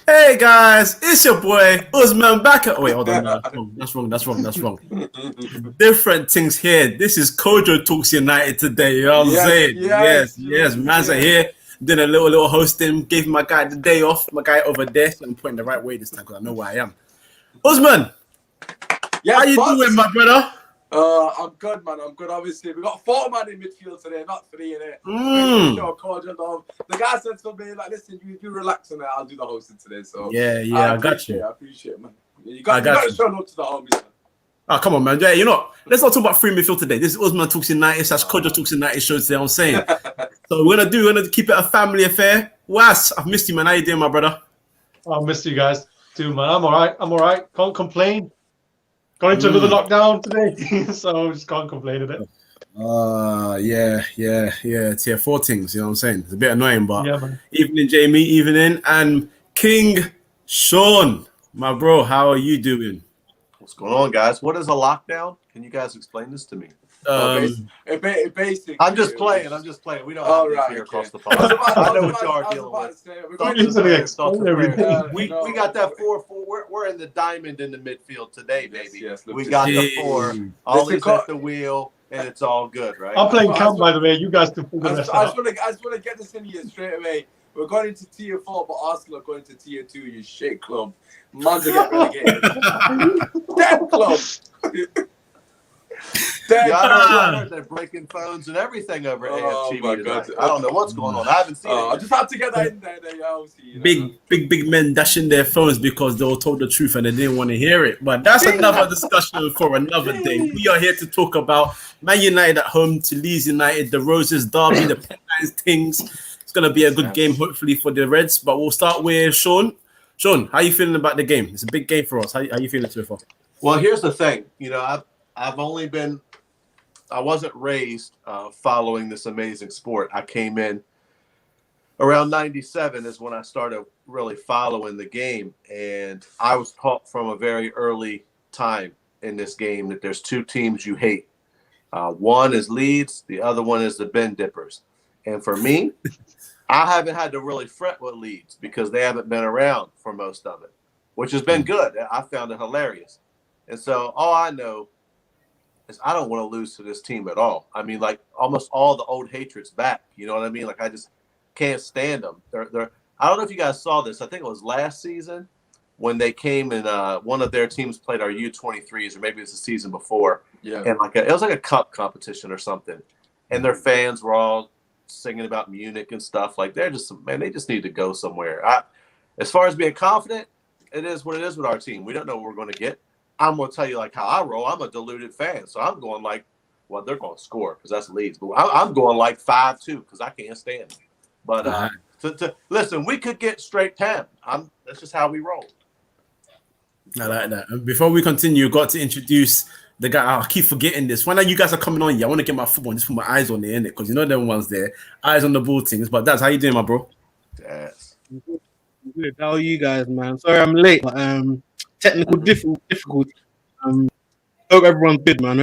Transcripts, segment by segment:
Hey guys, it's your boy Usmaan back at. Wait, hold on, no, that's wrong. Different things here. This is Kojo Talks United today. You know what I'm saying? Yes, man's are here. Did a little hosting. Gave my guy the day off. My guy over there. So I'm pointing the right way this time because I know where I am. Usmaan, how you doing, my brother? I'm good, man. I'm good. Obviously, we got 4 man in midfield today, not 3 in it. The guy said to me, like, listen, you relax on it. I'll do the hosting today. So yeah, I got you. I appreciate it, man. You got to show love to the homies, man. Oh, come on, man. Yeah, let's not talk about free midfield today. This is Usmaan Talks United. That's Kojo Talks United show today. I'm saying. So we're gonna keep it a family affair. Was, I've missed you, man. How you doing, my brother? I missed you guys too, man. I'm all right. Can't complain. Got into another lockdown today, so just can't complain a bit. Yeah. Tier 4 things, you know what I'm saying? It's a bit annoying, but yeah, man. Evening, Jamie, evening, and King Sean, my bro, how are you doing? What's going on, guys? What is a lockdown? Can you guys explain this to me? Basically, I'm just playing. We don't have here across the pond. I know what you are dealing with. We got that 4-4. We're in the diamond in the midfield today, baby. Yes, we got the 4. Ollie's at the wheel, and it's all good, right? I'm playing camp, by the way. You guys can figure this out. I just want to get this in here straight away. We're going into tier 4, but Arsenal are going to tier 2. You shit club. Man's are getting relegated. Dead club. I heard they're breaking phones and everything over AFTV tonight. I don't know what's going on. I haven't seen it. I just had to get that in there. Big men dashing their phones because they were told the truth and they didn't want to hear it. But that's another discussion for another day. We are here to talk about Man United at home to Leeds United, the Roses derby, the Penlines things. It's going to be a good game, hopefully, for the Reds. But we'll start with Sean. Sean, how are you feeling about the game? It's a big game for us. How are you feeling so far? Well, here's the thing. I wasn't raised following this amazing sport. I came in around 97 is when I started really following the game. And I was taught from a very early time in this game that there's 2 teams you hate. One is Leeds. The other one is the Ben Dippers. And for me, I haven't had to really fret with Leeds because they haven't been around for most of it, which has been good. I found it hilarious. And so all I know is I don't want to lose to this team at all. I mean, like almost all the old hatred's back. You know what I mean? Like I just can't stand them. They're. I don't know if you guys saw this. I think it was last season when they came and one of their teams played our U23s, or maybe it was the season before. Yeah. And it was like a cup competition or something, and their fans were all singing about Munich and stuff. Like they just need to go somewhere. As far as being confident, it is what it is with our team. We don't know what we're going to get. I'm going to tell you like how I roll. I'm a deluded fan. So I'm going like, well, they're going to score because that's Leeds. But I'm going like 5-2 because I can't stand them. But listen, we could get straight 10. That's just how we roll. I like that. And before we continue, you've got to introduce the guy. I keep forgetting this. When you guys are coming on, I want to get my football and just put my eyes on it, innit? Because you know them ones there. Eyes on the ball things. But that's how you doing, my bro? Yes. Good. How are you guys, man? Sorry I'm late, but technical difficulty. Hope everyone's good, man.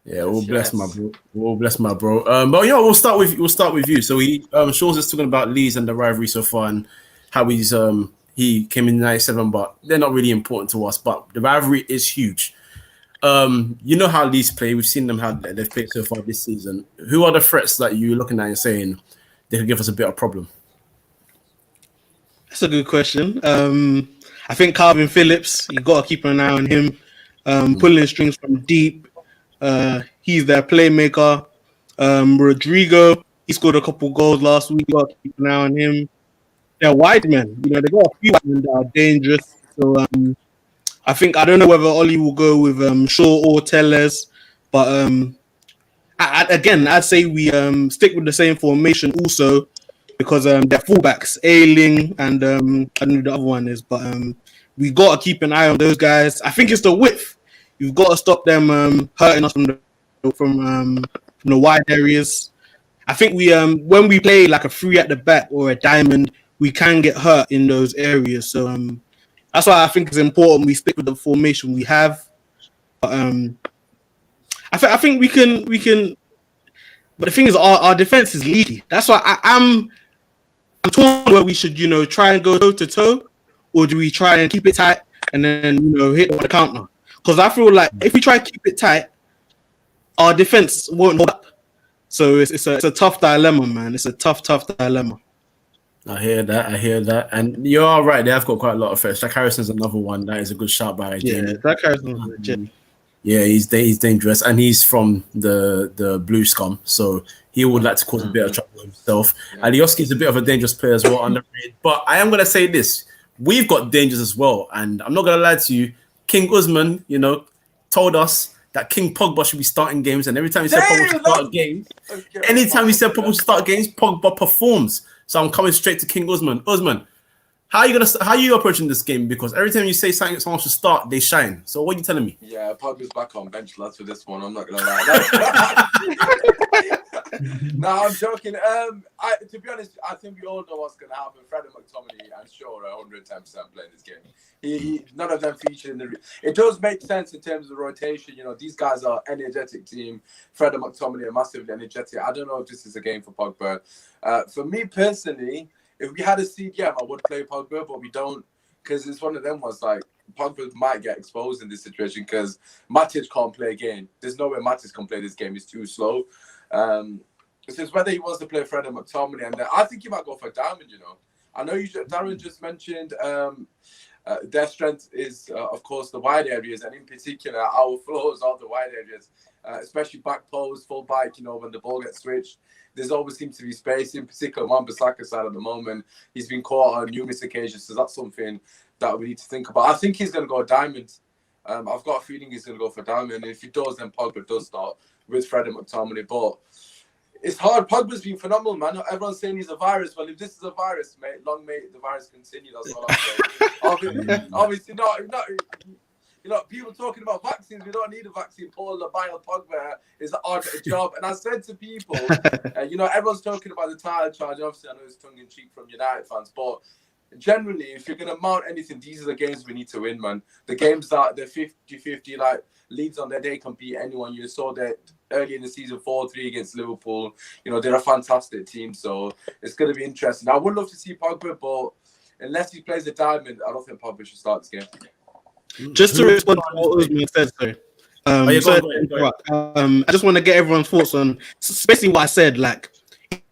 Yeah, all bless my bro. All bless my bro. But we'll start with you. So Sean's just talking about Leeds and the rivalry so far and how he came in 97, but they're not really important to us. But the rivalry is huge. You know how Leeds play. We've seen them how they've played so far this season. Who are the threats that you're looking at and saying they could give us a bit of problem? That's a good question. I think Calvin Phillips, you got to keep an eye on him. Pulling strings from deep. He's their playmaker. Rodrigo, he scored a couple goals last week. You got to keep an eye on him. They're wide men. They got a few wide men that are dangerous. So I don't know whether Ollie will go with Shaw or Telles, but I'd say we stick with the same formation also. Because they're fullbacks, Ayling and I don't know who the other one is, but we got to keep an eye on those guys. I think it's the width. You've got to stop them hurting us from the wide areas. I think we when we play like a 3 at the back or a diamond, we can get hurt in those areas. So that's why I think it's important we stick with the formation we have. But I think we can. But the thing is, our defense is leaky. That's why I'm torn where we should, try and go toe to toe, or do we try and keep it tight and then, hit on the counter? Because I feel like if we try to keep it tight, our defense won't hold up. So it's a tough dilemma, man. It's a tough dilemma. I hear that. And you are right. They have got quite a lot of threats. Jack Harrison's another one. That is a good shout by Jamie. Jack Harrison's legit. Yeah, he's dangerous, and he's from the Blue Scum, so he would like to cause a bit of trouble himself. Yeah. Alioski's a bit of a dangerous player as well, underrated. But I am gonna say this: we've got dangers as well, and I'm not gonna lie to you. King Usmaan, told us that King Pogba should be starting games, and every time he said Pogba should start games, start games, Pogba performs. So I'm coming straight to King Usmaan. Usmaan, how are you approaching this game? Because every time you say someone should start, they shine. So what are you telling me? Yeah, Pogba's back on bench, lads, for this one. I'm not gonna lie. No, I'm joking. To be honest, I think we all know what's gonna happen. Fred and McTominay, I'm sure, are 110% playing this game. None of them featured in the. It does make sense in terms of the rotation. These guys are energetic team. Fred and McTominay are massively energetic. I don't know if this is a game for Pogba. For me personally, if we had a CDM, I would play Pogba, but we don't, because it's one of them ones like Pogba might get exposed in this situation because Matic can't play a game. There's no way Matic can play this game. He's too slow. So it's whether he wants to play Fred and McTominay, and I think he might go for Diamond. I know Darren just mentioned their strength is, of course, the wide areas, and in particular, our flaws are the wide areas, especially back post, full back. When the ball gets switched. There's always seems to be space, in particular Wan-Bissaka's side at the moment. He's been caught on numerous occasions, so that's something that we need to think about. I think he's going to go Diamond. I've got a feeling he's going to go for Diamond. And if he does, then Pogba does start with Fred and McTominay. But it's hard. Pogba's been phenomenal, man. Everyone's saying he's a virus. Well, if this is a virus, mate, long may the virus continue. That's all I'm saying. Obviously, not. People talking about vaccines. We don't need a vaccine. Paul Pogba is an odd job. And I said to people, everyone's talking about the title charge. Obviously, I know it's tongue-in-cheek from United fans. But generally, if you're going to mount anything, these are the games we need to win, man. The games that they're 50-50, like Leeds on their day can beat anyone. You saw that early in the season, 4-3 against Liverpool. They're a fantastic team. So it's going to be interesting. I would love to see Pogba, but unless he plays a diamond, I don't think Pogba should start this game. Just to respond to what Usmaan said, sorry. I just want to get everyone's thoughts on basically what I said. Like,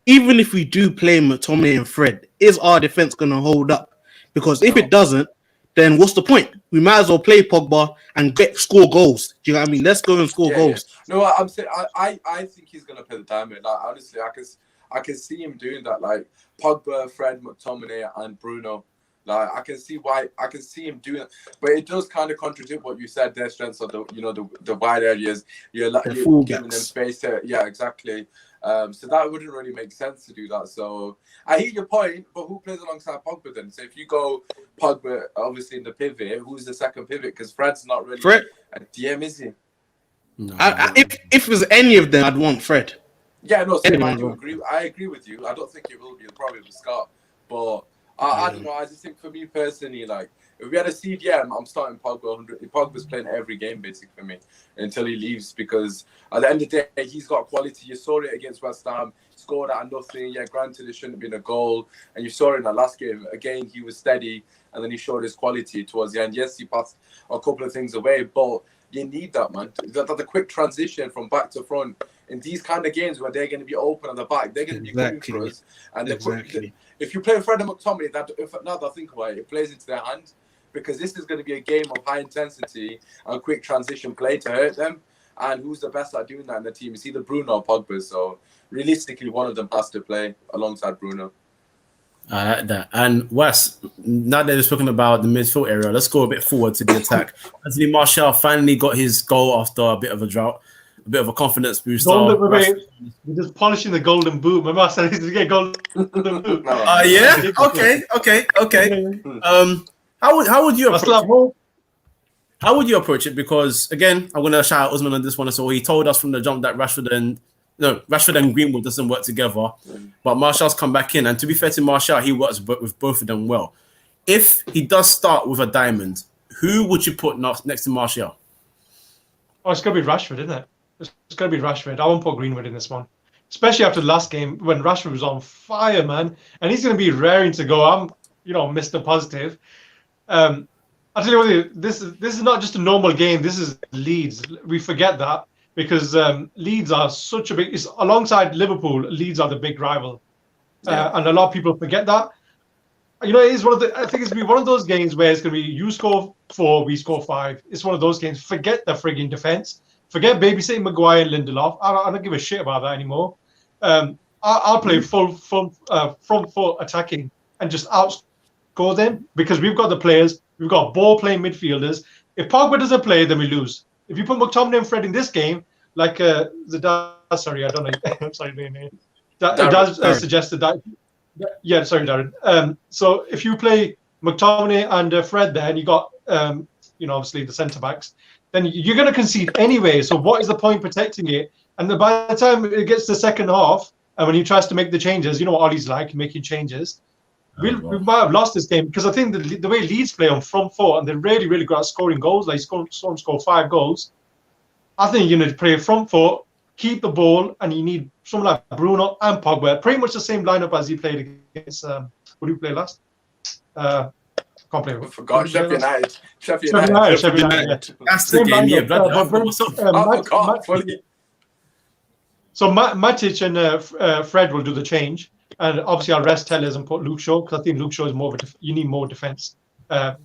even if we do play McTominay and Fred, is our defense going to hold up? Because if it doesn't, then what's the point? We might as well play Pogba and score goals. Do you know what I mean? Let's go and score goals. Yeah. No, I'm saying I think he's going to play the diamond. Like, honestly, I can see him doing that. Like Pogba, Fred, McTominay, and Bruno. Like I can see him doing it, but it does kind of contradict what you said. Their strengths are the wide areas. You're giving them space to, exactly. So that wouldn't really make sense to do that. So I hear your point, but who plays alongside Pogba then? So if you go Pogba, obviously in the pivot, who's the second pivot? Because Fred's not really a DM, is he? No. If there's any of them, I'd want Fred. Yeah, no, I agree with you. I don't think it will be. It'll probably be Scott, but. I don't know. I just think for me personally, like if we had a CDM, I'm starting Pogba 100. Pogba's playing every game basically for me until he leaves, because at the end of the day, he's got quality. You saw it against West Ham, scored out of nothing. Yeah, granted, it shouldn't have been a goal, and you saw it in that last game. Again, he was steady, and then he showed his quality towards the end. Yes, he passed a couple of things away, but you need that, man. That the quick transition from back to front in these kind of games where they're going to be open on the back, they're going to be coming for us. And if you play Fred and McTominay, now that I think about it plays into their hand, because this is going to be a game of high intensity and quick transition play to hurt them. And who's the best at doing that in the team? It's either Bruno or Pogba. So realistically, one of them has to play alongside Bruno. I like that. And Wes, now that we're talking about the midfield area, let's go a bit forward to the attack. Anthony Martial finally got his goal after a bit of a drought, a bit of a confidence boost. We're just polishing the golden boot. Remember I said he's to get golden boot. Yeah. Okay. How would you approach it? Because again, I'm gonna shout out Usmaan on this one. So he told us from the jump that Rashford and Greenwood doesn't work together, but Martial's come back in. And to be fair to Martial, he works with both of them well. If he does start with a diamond, who would you put next to Martial? Oh, it's gonna be Rashford, isn't it? It's gonna be Rashford. I won't put Greenwood in this one. especially after the last game when Rashford was on fire, man, and he's going to be raring to go. I'm, Mr. Positive. I'll tell you what, this is not just a normal game. This is Leeds. We forget that because Leeds are such a big. It's alongside Liverpool. Leeds are the big rival, and a lot of people forget that. It is one of the. I think it's gonna be one of those games where it's gonna be you score 4, we score 5. It's one of those games. Forget the frigging defense. Forget babysitting Maguire and Lindelof. I don't give a shit about that anymore. I'll play full front foot attacking and just outscore them because we've got the players. We've got ball-playing midfielders. If Pogba doesn't play, then we lose. If you put McTominay and Fred in this game, like sorry, I don't know. I'm sorry, Daz suggested that. Yeah, sorry, Darren. So if you play McTominay and Fred there, and you got, obviously the centre-backs, then you're going to concede anyway. So what is the point protecting it? And then by the time it gets to the second half, and when he tries to make the changes, you know what Ollie's like, making changes. We might have lost this game because I think the way Leeds play on front foot and they're really, really good at scoring goals, like score 5 goals. I think you need to play front foot, keep the ball, and you need someone like Bruno and Pogba. Pretty much the same lineup as he played against. What did he play last? Can't play. I forgot Sheffield United. Sheffield United. That's the game. Yeah, So Matic and Fred will do the change. And obviously, I'll rest Tellez and put Luke Shaw because I think Luke Shaw is more of you need more defense, instead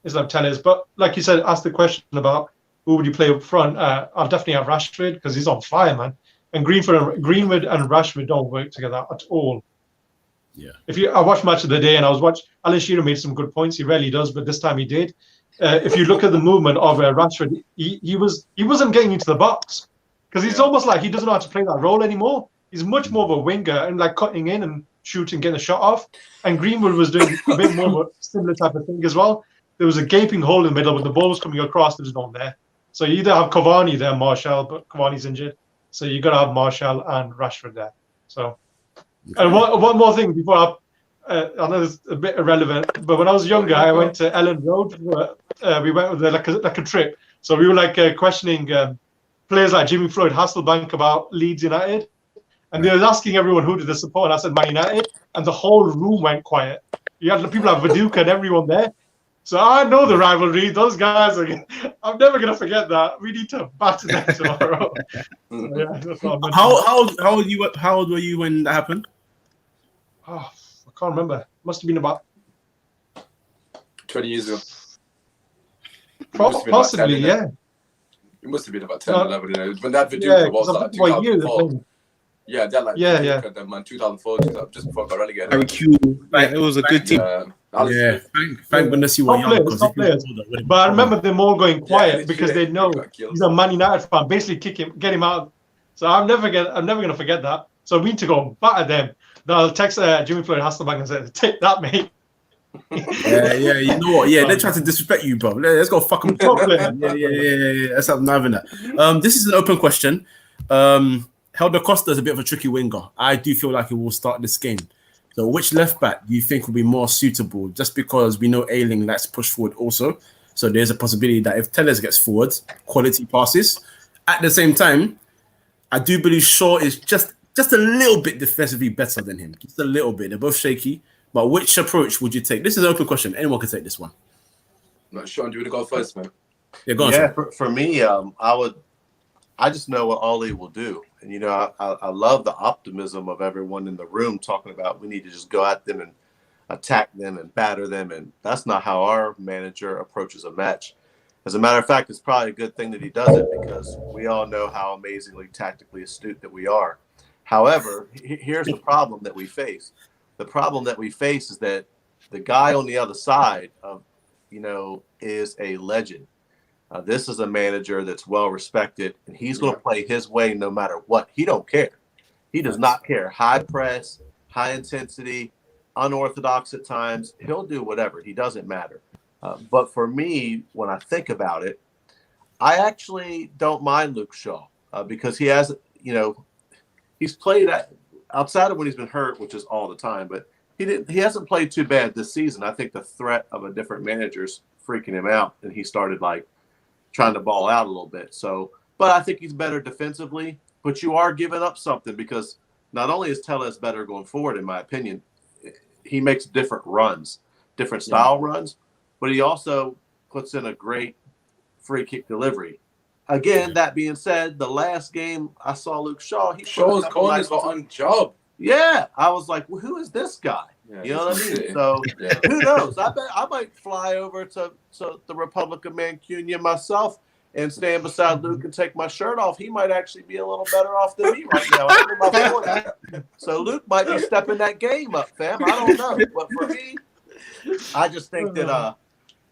of Tellez. But like you said, ask the question about who would you play up front. I'll definitely have Rashford because he's on fire, man. And Greenwood and Rashford don't work together at all. Yeah. I watched Match of the Day and I was watching. Alan Shearer made some good points. He rarely does, but this time he did. If you look at the movement of Rashford, he wasn't getting into the box because he's almost like he doesn't know how to play that role anymore. He's much more of a winger and like cutting in and shooting, getting a shot off. And Greenwood was doing a bit more of a similar type of thing as well. There was a gaping hole in the middle when the ball was coming across. There was no one there. So you either have Cavani there, Martial, but Cavani's injured. So you got to have Martial and Rashford there. So, and one more thing before I know it's a bit irrelevant, but when I was younger, I went to Ellen Road. We went with like a trip. So we were questioning players like Jimmy Floyd Hasselbank about Leeds United. And they were asking everyone who did they support, and I said Man United, and the whole room went quiet. You had people like Viduka and everyone there. So I know the rivalry. Those guys I'm never gonna forget that. We need to batter them tomorrow. How old were you when that happened? Oh, I can't remember. Must have been about 20 years ago. Possibly, yeah. It must have been about 10, 11. When that video was like 2004. Yeah, they're like man, 2004, just before I got relegated. Harry Q, it was a good team. Thank goodness you were young. But I remember them all going quiet because they know he's a Man United fan. Basically, get him out. So I'm never gonna forget that. So we need to go batter them. Then I'll text Jimmy Floyd Hasselbank and say, "Take that, mate." You know what? Yeah, they're trying to disrespect you, bro. Let's go fuck them. Yeah. Let's have having that. This is an open question. Helder Costa is a bit of a tricky winger. I do feel like he will start this game. So which left back do you think will be more suitable? Just because we know Ayling likes to push forward also. So there's a possibility that if Tellez gets forward, quality passes. At the same time, I do believe Shaw is just a little bit defensively better than him. Just a little bit. They're both shaky. But which approach would you take? This is an open question. Anyone can take this one. Not sure. Do you want to go first, man? Yeah, go on. Yeah, for me, I just know what Ollie will do. And, I love the optimism of everyone in the room talking about we need to just go at them and attack them and batter them. And that's not how our manager approaches a match. As a matter of fact, it's probably a good thing that he does it because we all know how amazingly tactically astute that we are. However, here's the problem that we face. The problem that we face is that the guy on the other side of, is a legend. This is a manager that's well respected, and he's going to play his way no matter what. He don't care. He does not care. High press, high intensity, unorthodox at times. He'll do whatever. He doesn't matter. But for me, when I think about it, I actually don't mind Luke Shaw because he has, he's played outside of when he's been hurt, which is all the time, but he hasn't played too bad this season. I think the threat of a different manager's freaking him out, and he started trying to ball out a little bit. So, but I think he's better defensively. but you are giving up something because not only is Tellez better going forward, in my opinion, he makes different runs, different style runs, but he also puts in a great free kick delivery. Again, that being said, the last game I saw Luke Shaw, Shaw's corners were on job. Yeah, I was like, well, who is this guy? Yeah, you know what I mean? So who knows? I bet I might fly over to the Republic of Mancunia myself and stand beside Luke and take my shirt off. He might actually be a little better off than me right now. I'm in my 40s. So Luke might be stepping that game up, fam. I don't know. But for me, I just think that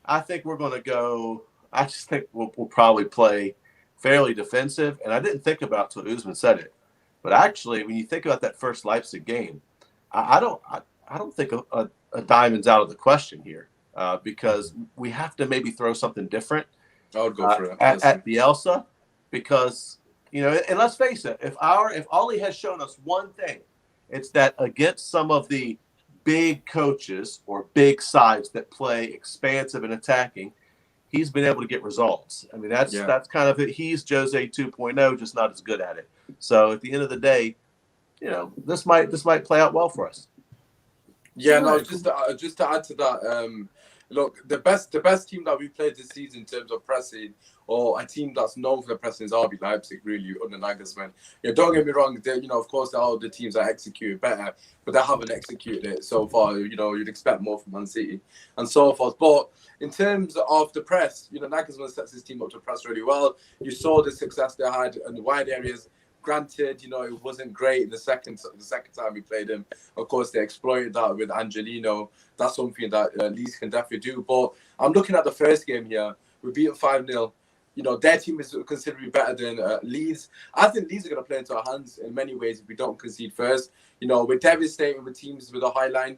I think we're going to go – I just think we'll probably play fairly defensive. And I didn't think about it until Usmaan said it. But actually, when you think about that first Leipzig game, I don't think a diamond's out of the question here because we have to maybe throw something different. I would go for it at Bielsa, because and let's face it, if Ollie has shown us one thing, it's that against some of the big coaches or big sides that play expansive and attacking, he's been able to get results. I mean, that's kind of it. He's Jose 2.0, just not as good at it. So at the end of the day, this might play out well for us. Yeah, no, just to add to that, look, the best team that we played this season in terms of pressing, or a team that's known for the pressing, is RB Leipzig, really, under Nagelsmann. Don't get me wrong, of course, there are the teams that execute better, but they haven't executed it so far. You'd expect more from Man City and so forth. But in terms of the press, Nagelsmann sets his team up to press really well. You saw the success they had in the wide areas. Granted, it wasn't great the second time we played him. Of course, they exploited that with Angelino. That's something that Leeds can definitely do. But I'm looking at the first game here. We beat them 5-0. Their team is considerably better than Leeds. I think Leeds are going to play into our hands in many ways if we don't concede first. We're devastating with teams with a high line.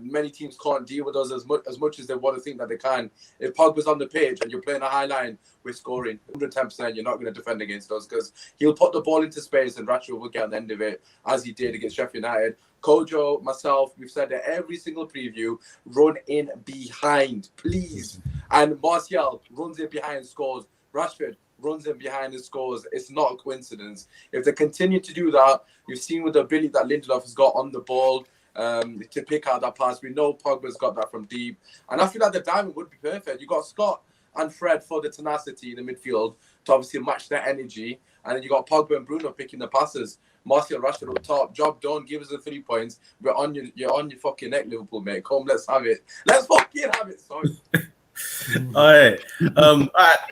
Many teams can't deal with us as much as they want to think that they can. If Pogba's on the pitch and you're playing a high line, we're scoring 110%. You're not going to defend against us because he'll put the ball into space and Rashford will get on the end of it, as he did against Sheffield United. Kojo, myself, we've said it every single preview, run in behind, please. And Martial runs in behind and scores. Rashford runs in behind and scores. It's not a coincidence. If they continue to do that, you've seen with the ability that Lindelof has got on the ball, to pick out that pass. We know Pogba's got that from deep. And I feel like the diamond would be perfect. You got Scott and Fred for the tenacity in the midfield to obviously match their energy. And then you got Pogba and Bruno picking the passes. Martial, Rashford up top. Job done. Give us the 3 points. You're on your fucking neck, Liverpool, mate. Come, let's have it. Let's fucking have it, sorry. All right.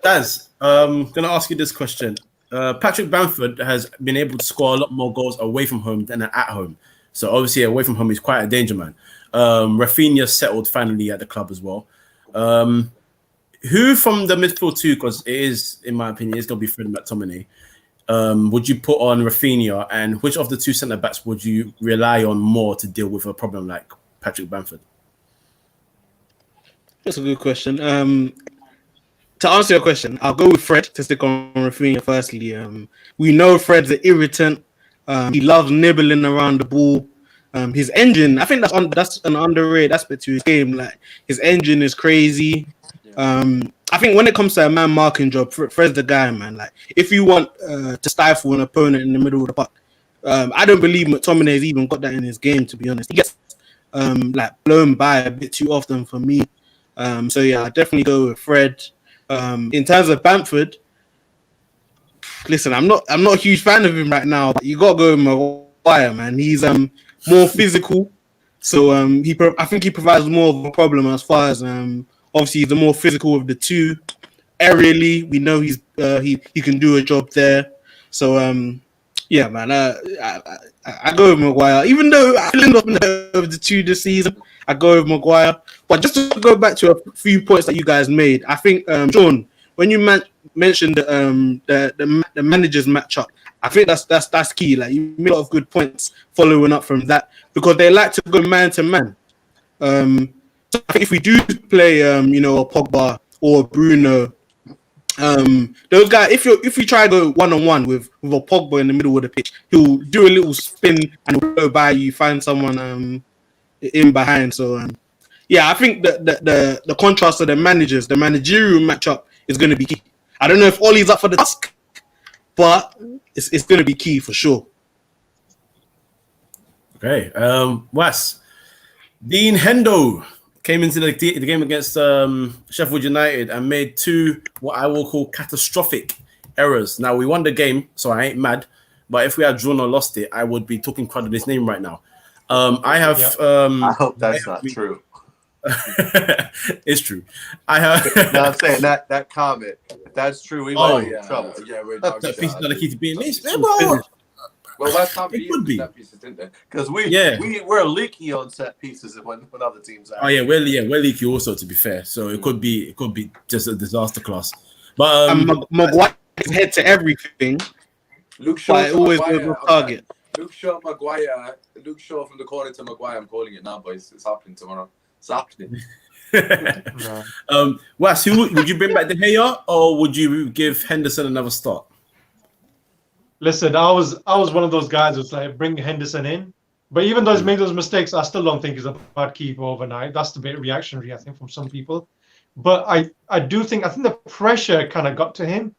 Daz, going to ask you this question. Patrick Bamford has been able to score a lot more goals away from home than at home. So obviously away from home, he's quite a danger man. Rafinha settled finally at the club as well. Who from the midfield too, because it is, in my opinion, it's going to be Fred McTominay, would you put on Rafinha, and which of the two centre-backs would you rely on more to deal with a problem like Patrick Bamford? That's a good question. To answer your question, I'll go with Fred to stick on Rafinha firstly. We know Fred's an irritant. He loves nibbling around the ball. His engine, I think that's an underrated aspect to his game. Like, his engine is crazy. I think when it comes to a man marking job, Fred's the guy, man. Like, if you want to stifle an opponent in the middle of the park, I don't believe McTominay's even got that in his game, to be honest. He gets blown by a bit too often for me. So yeah, I definitely go with Fred. In terms of Bamford, listen, I'm not a huge fan of him right now, but you gotta go with Maguire, man. He's more physical, so I think he provides more of a problem as far as obviously he's the more physical of the two. Aerially, we know he can do a job there. So yeah, man, I go with Maguire. Even though I end up in the two this season, I go with Maguire. But just to go back to a few points that you guys made, I think Sean, when you mentioned the managers matchup, I think that's key. Like, you made a lot of good points following up from that, because they like to go man to man. So I think if we do play, a Pogba or Bruno, those guys, if we try to go one-on-one with a Pogba in the middle of the pitch, he'll do a little spin and go by you, find someone in behind. So yeah, I think the contrast of the managers, the managerial matchup is going to be key. I don't know if Ollie's up for the task, but it's going to be key for sure. Okay. Wes. Dean Hendo came into the game against Sheffield United and made 2 what I will call catastrophic errors. Now, we won the game, so I ain't mad. But if we had drawn or lost it, I would be talking crud of his name right now. I have. I hope that's not true. It's true. I have. No, I'm saying that comment. If that's true, we might be in trouble. Yeah, we're that piece is not the key to being this. Well, that's how It could be. set pieces, didn't they? Because we're leaky on set pieces when other teams are. Oh yeah, we're leaky also. To be fair, so it could be just a disaster class. But Maguire's head to everything. Luke Shaw always Maguire, was a target. Luke Shaw Maguire. Luke Shaw from the corner to Maguire. I'm calling it now, boys. It's happening tomorrow. It's happening. Wes, who would you bring back De Gea, or would you give Henderson another start? Listen, I was one of those guys who's like, bring Henderson in. But even though he's made those mistakes, I still don't think he's a bad keeper overnight. That's the bit reactionary, I think, from some people. But I think the pressure kind of got to him.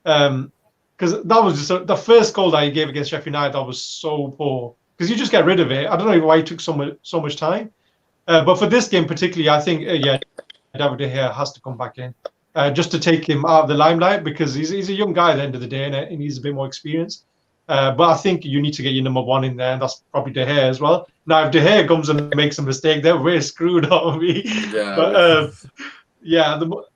Because that was just the first goal that he gave against Sheffield United, that was so poor. Because you just get rid of it. I don't know why it took so much time. But for this game particularly, I think, David De Gea has to come back in. Just to take him out of the limelight, because he's a young guy at the end of the day and he's a bit more experienced. But I think you need to get your number 1 in there, and that's probably De Gea as well. Now, if De Gea comes and makes a mistake, then we're screwed, aren't we? Yeah. But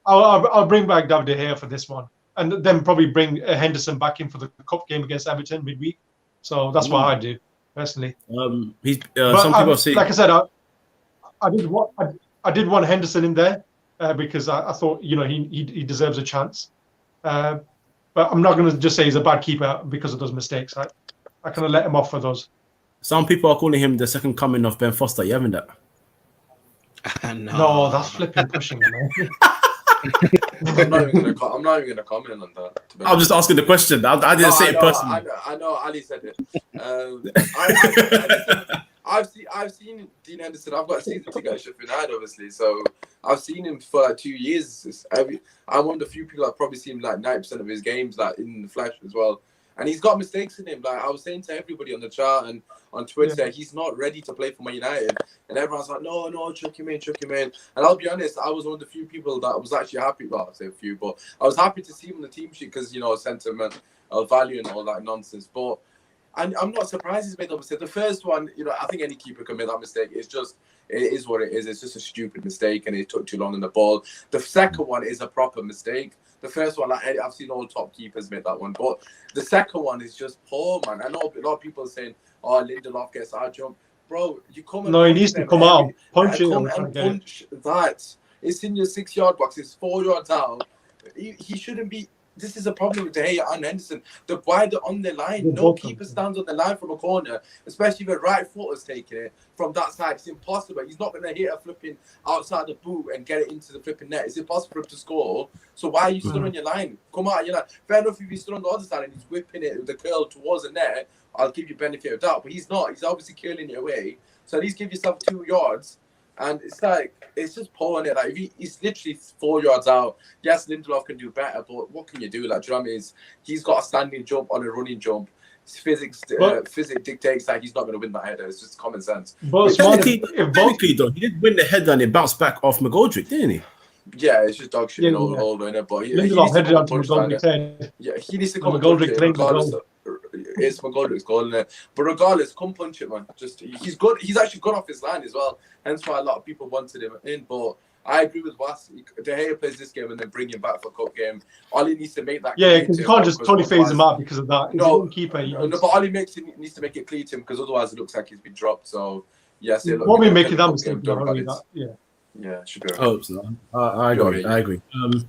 I'll bring back David De Gea for this one, and then probably bring Henderson back in for the cup game against Everton midweek. So that's what I do personally. Some people say, like I said, I did want Henderson in there. Because I thought, he deserves a chance. But I'm not going to just say he's a bad keeper because of those mistakes. I kind of let him off for those. Some people are calling him the second coming of Ben Foster. You haven't that? No, that's flipping pushing him. I'm not even gonna comment on that. I'm just asking the question. I didn't say it personally. I know. Ali said it. I've seen Dean Henderson. I've got a season ticket at Sheffield United, obviously. So I've seen him for like 2 years. I'm one of the few people that probably seen like 90% of his games like in the flesh as well. And he's got mistakes in him. Like I was saying to everybody on the chat and on Twitter, he's not ready to play for Man United. And everyone's like, no, chuck him in. And I'll be honest, I was one of the few people that was actually happy. Well, I say a few, but I was happy to see him on the team sheet because, sentiment of value and all that nonsense. But and I'm not surprised he's made that mistake. The first one, I think any keeper can make that mistake. It is what it is. It's just a stupid mistake and it took too long on the ball. The second one is a proper mistake. The first one, I've seen all top keepers make that one. But the second one is just poor, man. I know a lot of people are saying, Lindelof gets our jump. Bro, you come and he needs to come out, punch it. Punch that. It's in your 6-yard box. It's 4 yards out. He shouldn't be. This is a problem with De Gea and Henderson. The wider on the line, no keeper stands on the line from a corner, especially if a right foot is taking it from that side. It's impossible. He's not going to hit a flipping outside the boot and get it into the flipping net. It's impossible for him to score. So why are you stood on your line? Come out, fair enough if he's stood on the other side and he's whipping it with the curl towards the net, I'll give you benefit of doubt. But he's not. He's obviously curling it away. So at least give yourself 2 yards. And it's just poor on it. Like he's literally 4 yards out. Yes, Lindelof can do better, but what can you do? Like, do you know what I mean? He's got a standing jump on a running jump. Physics dictates that he's not going to win that header. It's just common sense. But technically, though, he did win the header and it bounced back off McGoldrick, didn't he? Yeah, it's just dog shit all winner. But Lindelof headed onto McGoldrick's head. Yeah, he needs to come and McGoldrick claimed the goal. It's McGoldrick's goal in it. But regardless, come punch it, man. He's good. He's actually good off his line as well. Hence why a lot of people wanted him in. But I agree with Was. De Gea plays this game and then bring him back for cup game. Ollie needs to make that. Yeah, because you can't just totally phase him out because of that. No, keeper. But Ollie needs to make it clear to him because otherwise it looks like he's been dropped. So yes, it won't be making that mistake. Yeah, should be. I hope so. I agree.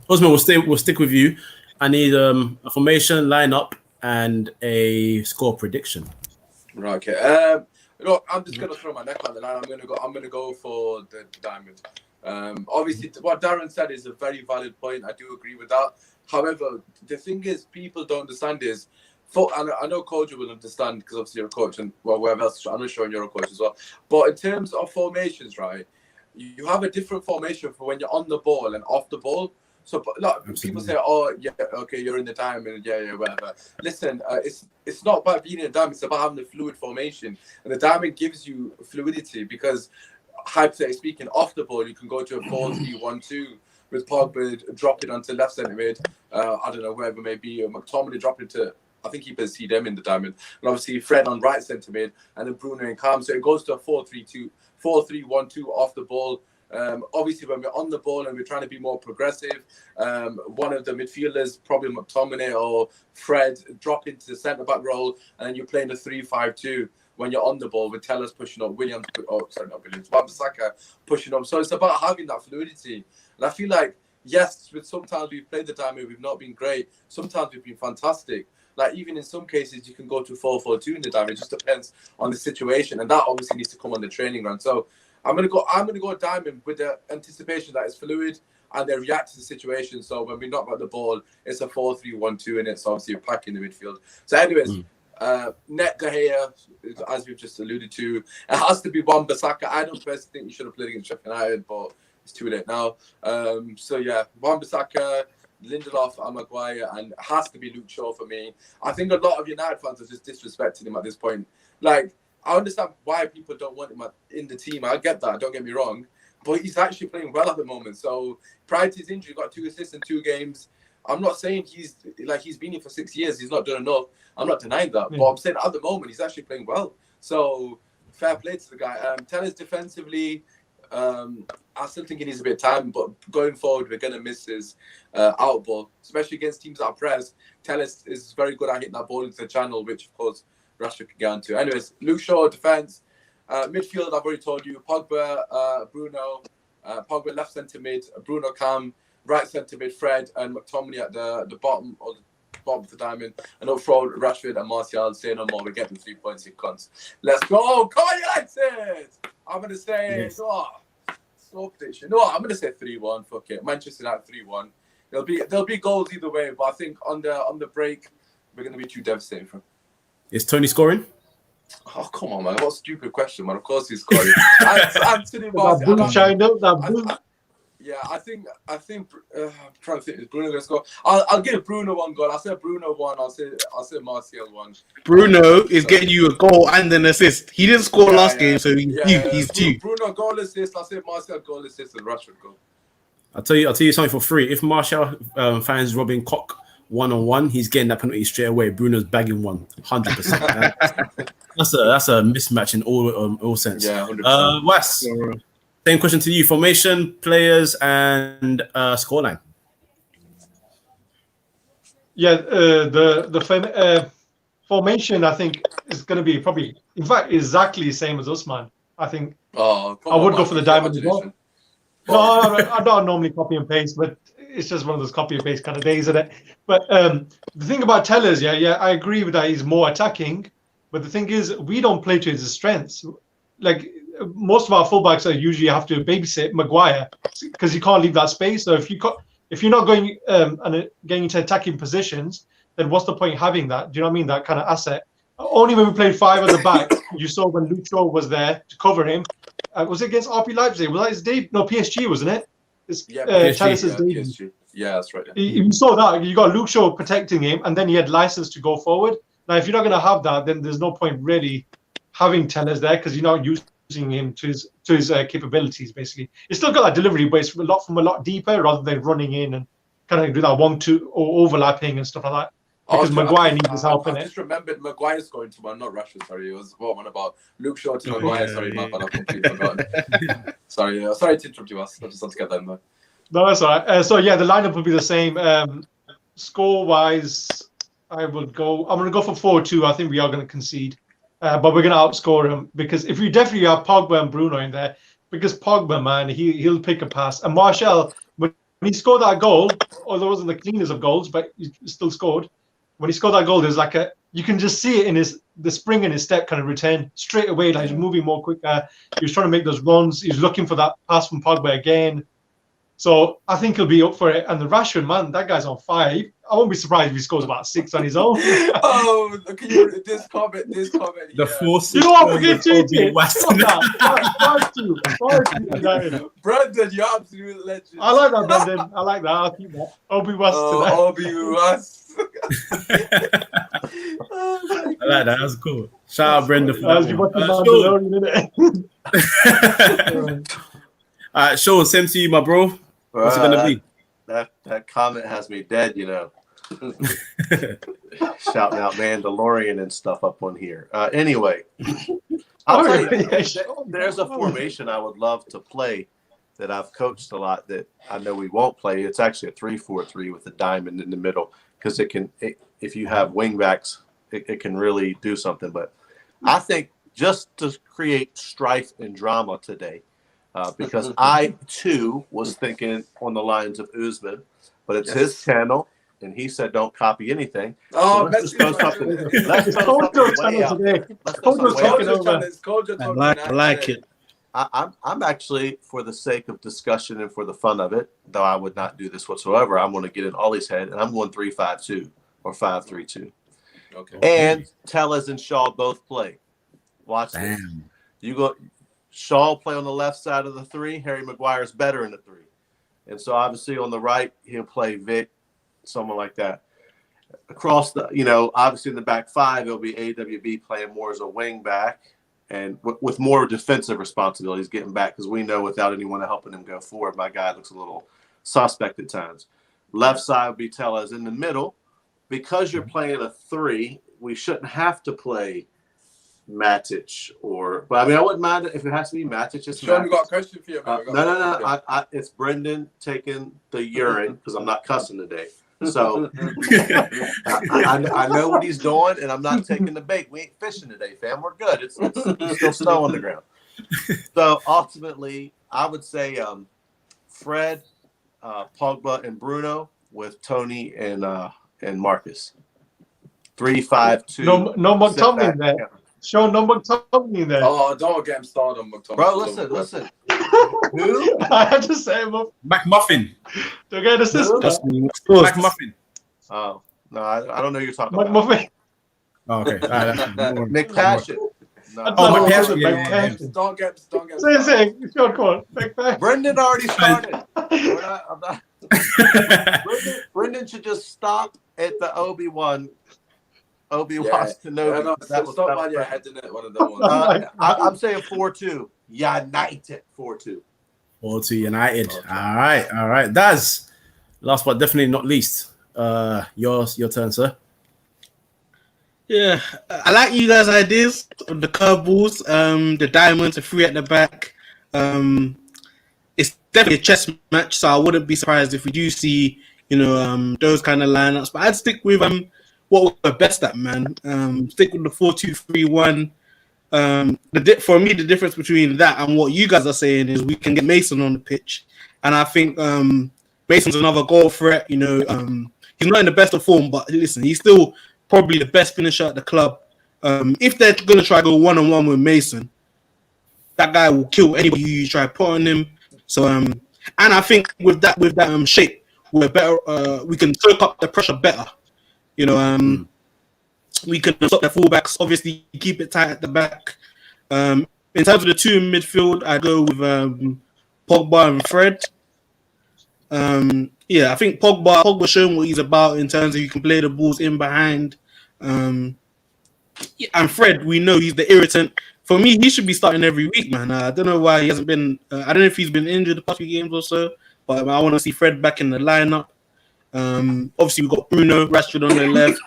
Usmaan, we'll stick with you. I need a formation, lineup, and a score prediction. Right. Okay. Look, I'm just gonna throw my neck on the line. I'm gonna go for the diamond. Obviously, what Darren said is a very valid point. I do agree with that. However, the thing is, people don't understand is, I know Kojo will understand because obviously you're a coach and wherever else. I'm not sure you're a coach as well. But in terms of formations, right, you have a different formation for when you're on the ball and off the ball. So people say, "Oh, yeah, okay, you're in the diamond, yeah, whatever." Listen, it's not about being in a diamond; it's about having a fluid formation, and the diamond gives you fluidity because, hypothetically speaking, off the ball you can go to a 4-3-1-2 with Pogba dropping onto left centre mid. I don't know wherever it may be, or McTominay dropping to. I think he plays CDM in the diamond, and obviously Fred on right centre mid, and then Bruno and Cam. So it goes to a 4-3-2, 4-3-1-2 off the ball. Obviously, when we're on the ball and we're trying to be more progressive, one of the midfielders, probably McTominay or Fred, drop into the centre back role, and then you're playing a 3-5-2 when you're on the ball with Tellers pushing up, Wan-Bissaka pushing up. So it's about having that fluidity. And I feel like, yes, sometimes we've played the diamond, we've not been great. Sometimes we've been fantastic. Like, even in some cases, you can go to 4-4-2 in the diamond. It just depends on the situation, and that obviously needs to come on the training ground. So I'm gonna go diamond with the anticipation that it's fluid and they react to the situation. So when we knock out the ball, it's a 4-3-1-2 in it. So obviously you're packing the midfield. So anyways, Net De Gea, as we've just alluded to, it has to be Wan-Bissaka. I don't personally think he should have played against Sheffield United, but it's too late now. So yeah, Wan-Bissaka, Lindelof, and Maguire, and it has to be Luke Shaw for me. I think a lot of United fans are just disrespecting him at this point. Like, I understand why people don't want him in the team. I get that, don't get me wrong. But he's actually playing well at the moment. So prior to his injury, he got 2 assists in 2 games. I'm not saying he's been here for 6 years. He's not done enough. I'm not denying that. Yeah. But I'm saying at the moment, he's actually playing well. So fair play to the guy. Tellers defensively, I still think he needs a bit of time. But going forward, we're going to miss his out ball, especially against teams that are press. Tellers is very good at hitting that ball into the channel, which, of course, Rashford can get onto. Anyways, Luke Shaw, defence. Midfield, I've already told you. Pogba, Bruno. Pogba left centre mid. Bruno Cam. Right centre mid. Fred and McTominay at the bottom of the diamond. And up front, Rashford and Martial. Say no more. We're getting 3 points in cunts. Let's go. Come on, United! I'm going to say... Yes. I'm going to say 3-1. Fuck it. Manchester United 3-1. There'll be goals either way. But I think on the break, we're going to be too devastating for him. Is Tony scoring? Oh, come on, man. What a stupid question, man. Of course he's scoring. Anthony Martial. I think I'm trying to think. Is Bruno going to score? I'll give Bruno 1 goal. I'll say Bruno 1. I'll say Martial 1. Bruno is getting you a goal and an assist. He didn't score last game, so he's due. Bruno goal assist. I'll say Martial goal assist and Rashford goal. I'll tell you something for free. If Martial finds Robin Koch 1-on-1, he's getting that penalty straight away. Bruno's bagging 100%. That's a mismatch in all sense. Yeah, 100%. Wes, same question to you: formation, players, and scoreline. Yeah, the formation I think is going to be probably, in fact, exactly the same as Usmaan. I think I would go for the diamond as well. No, I don't normally copy and paste, but it's just one of those copy and paste kind of days, isn't it? But the thing about Tellers, yeah, I agree with that. He's more attacking, but the thing is, we don't play to his strengths. Like, most of our fullbacks are usually have to babysit Maguire because he can't leave that space. So if you're not going and getting into attacking positions, then what's the point having that? Do you know what I mean? That kind of asset. Only when we played 5 at the back, you saw when Luke Shaw was there to cover him. Was it against RB Leipzig? Was that his debut? No, PSG, wasn't it? PSG. Yeah, that's right. Yeah. You saw that. You got Luke Shaw protecting him, and then he had license to go forward. Now, if you're not going to have that, then there's no point really having Tellers there because you're not using him to his capabilities, basically. He's still got that delivery, but it's from a lot deeper rather than running in and kind of do that 1-2 or overlapping and stuff like that. Because Maguire needs his help in it. I just remembered Maguire scoring to one, not Rashford, sorry. It was one about Luke Shaw to Maguire. Sorry, my bad, I've completely forgotten. Sorry to interrupt you, I just had to get that in there. No, that's all right. So, yeah, the lineup will be the same. Score-wise, I'm going to go for 4-2. I think we are going to concede. But we're going to outscore him because if we definitely have Pogba and Bruno in there, because Pogba, man, he'll pick a pass. And Martial, when he scored that goal, although it wasn't the cleanest of goals, but he still scored. When he scored that goal, there's like you can just see it in the spring in his step kind of return straight away. Like he's moving more quicker. He was trying to make those runs. He's looking for that pass from Pogba again. So I think he'll be up for it. And the Rashford, man, that guy's on fire. I won't be surprised if he scores about 6 on his own. Oh, look at you! This comment. The Yeah. force. You know what? Forget Obi cheating. Weston. Brandon, you're absolute legend. I like that, Brendan. I like that. I'll keep that. Obi West today. Obi West. I like that. That's cool. Shout out Brenda for As you watch that the Mandalorian, innit? All right, Sean, same to you, my bro. What's it gonna be? That comment has me dead, you know. Shouting out Mandalorian and stuff up on here. Anyway, I'll tell you, there's a formation I would love to play that I've coached a lot that I know we won't play. It's actually a 3-4-3 with a diamond in the middle because if you have wing backs, it can really do something. But I think just to create strife and drama today, because I too was thinking on the lines of Usmaan, but it's his channel, and he said don't copy anything. Oh, so let's just throw something. Let's throw something way out. Let's throw something way out. I like it. I'm actually, for the sake of discussion and for the fun of it, though I would not do this whatsoever, I'm going to get in Ollie's head, and I'm going 3-5-2 or 5-3-2. Okay. And Tellez and Shaw both play. Watch this. You go. Shaw play on the left side of the 3. Harry Maguire's better in the 3. And so obviously on the right, he'll play Vic, someone like that. Across the, obviously in the back 5, it'll be AWB playing more as a wing back and with more defensive responsibilities getting back because we know without anyone helping him go forward, my guy looks a little suspect at times. Left side will be Tellez. In the middle, because you're playing a 3, we shouldn't have to play Matic but I mean I wouldn't mind it if it has to be Matic. Sean, we got a question for you. No. It's Brendan taking the urine because I'm not cussing today. So I know what he's doing, and I'm not taking the bait. We ain't fishing today, fam. We're good. It's still snow on the ground. So ultimately, I would say Fred, Pogba, and Bruno with Tony and Marcus. 3-5-2. No McTominay there. Show no McTominay there. Oh, don't get him started on McTominay. Bro, listen. Who? I had to say him up. McMuffin. Don't get assist. McMuffin. Oh, no, I don't know who you're talking about. McMuffin. Oh, okay. Nick Passion. No. Oh, McPassion. McPassion. Yeah. Don't get Say, Sean, come on. McPassion. Brendan already started. I'm not. Brendan should just stop at the Obi-Wan Kenobi. Stop on your head in it. One of them ones. I'm saying 4-2. United 4-2. 4-2 United. All right. Daz, last but definitely not least, your turn, sir. Yeah, I like you guys' ideas of the curveballs, the diamonds, the 3 at the back. It's definitely a chess match, so I wouldn't be surprised if we do see, those kind of lineups. But I'd stick with what we're best at, man. Stick with the 4-2-3-1. For me, the difference between that and what you guys are saying is we can get Mason on the pitch, and I think Mason's another goal threat. He's not in the best of form, but listen, he's still probably the best finisher at the club. If they're gonna try to go 1-on-1 with Mason, that guy will kill anybody you try to put on him. So and I think with that shape, we're better. We can soak up the pressure better. We can stop the fullbacks. Obviously, keep it tight at the back. In terms of the 2 in midfield, I go with Pogba and Fred. I think Pogba showing what he's about in terms of he can play the balls in behind. And Fred, we know he's the irritant. For me, he should be starting every week, man. I don't know why he hasn't been. I don't know if he's been injured the past few games or so, but I want to see Fred back in the lineup. Obviously, we've got Bruno, Rashford on the left,